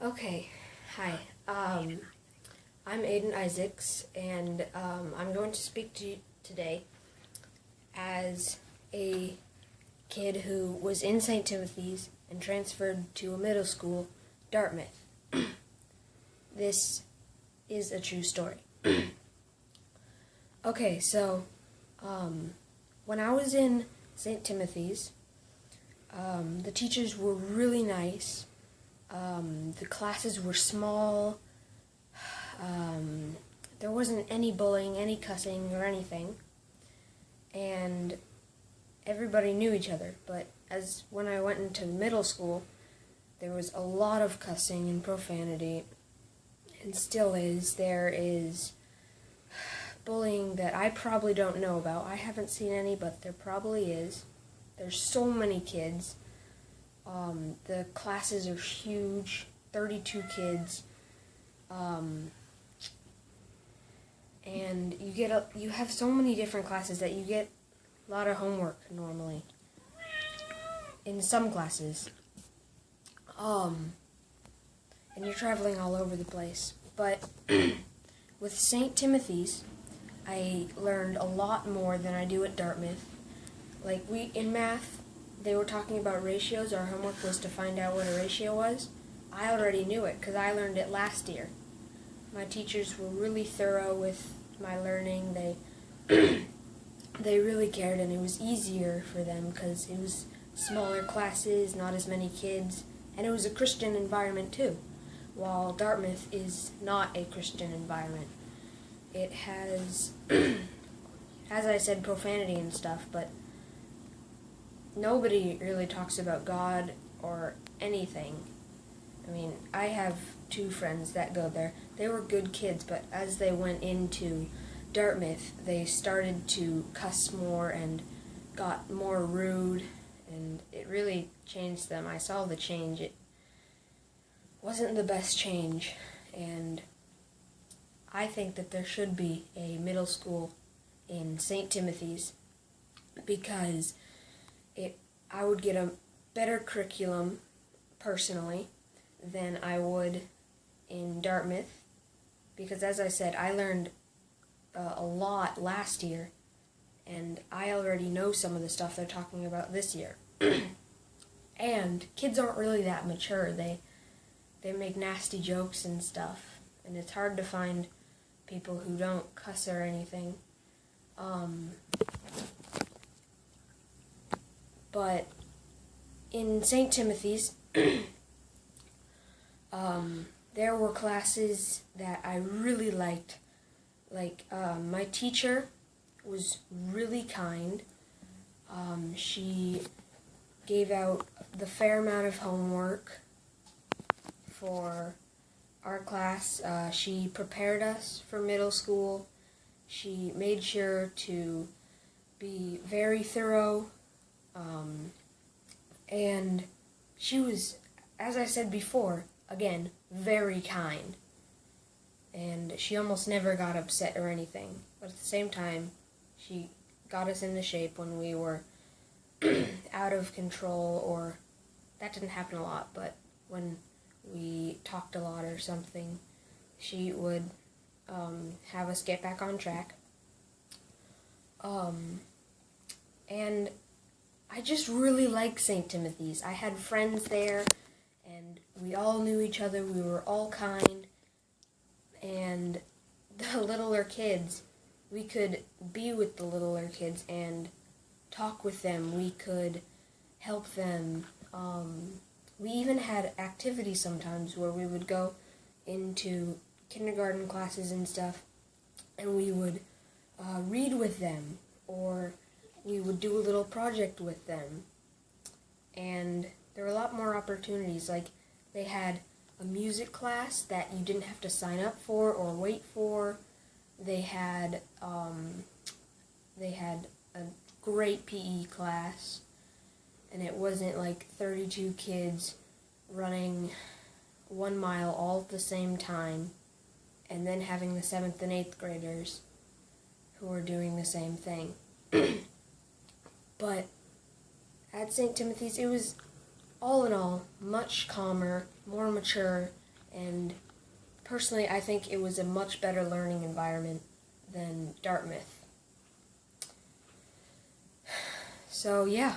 Okay, hi. I'm Aidan Isaacs, and I'm going to speak to you today as a kid who was in St. Timothy's and transferred to a middle school, Dartmouth. This is a true story. Okay, so when I was in St. Timothy's, the teachers were really nice. The classes were small. There wasn't any bullying, any cussing, or anything. And everybody knew each other. But as when I went into middle school, there was a lot of cussing and profanity. And still is. There is bullying that I probably don't know about. I haven't seen any, but there probably is. There's so many kids. The classes are huge, 32 kids, and you have so many different classes that you get a lot of homework normally in some classes, and you're traveling all over the place. But with St. Timothy's, I learned a lot more than I do at Dartmouth. Like in math, they were talking about ratios. Our homework was to find out what a ratio was. I already knew it because I learned it last year. My teachers were really thorough with my learning. They really cared, and it was easier for them because it was smaller classes, not as many kids, and it was a Christian environment too, while Dartmouth is not a Christian environment. It has, as I said, profanity and stuff, but nobody really talks about God or anything. I mean, I have two friends that go there. They were good kids, but as they went into Dartmouth, they started to cuss more and got more rude, and it really changed them. I saw the change. It wasn't the best change, and I think that there should be a middle school in St. Timothy's because I would get a better curriculum, personally, than I would in Dartmouth, because as I said, I learned a lot last year, and I already know some of the stuff they're talking about this year. And kids aren't really that mature. They make nasty jokes and stuff, and it's hard to find people who don't cuss or anything. But in St. Timothy's, there were classes that I really liked. Like, my teacher was really kind. She gave out the fair amount of homework for our class. She prepared us for middle school. She made sure to be very thorough. And she was, as I said before, again, very kind. And she almost never got upset or anything. But at the same time, she got us into shape when we were out of control, or that didn't happen a lot, but when we talked a lot or something, she would have us get back on track. And I just really like St. Timothy's. I had friends there, and we all knew each other. We were all kind. And the littler kids, we could be with the littler kids and talk with them. We could help them. We even had activities sometimes where we would go into kindergarten classes and stuff, and we would read with them, or we would do a little project with them. And there were a lot more opportunities. Like, they had a music class that you didn't have to sign up for or wait for. They had a great PE class, and it wasn't like 32 kids running 1 mile all at the same time, and then having the 7th and 8th graders who were doing the same thing. But at St. Timothy's, it was, all in all, much calmer, more mature, And personally, I think it was a much better learning environment than Dartmouth. So, yeah.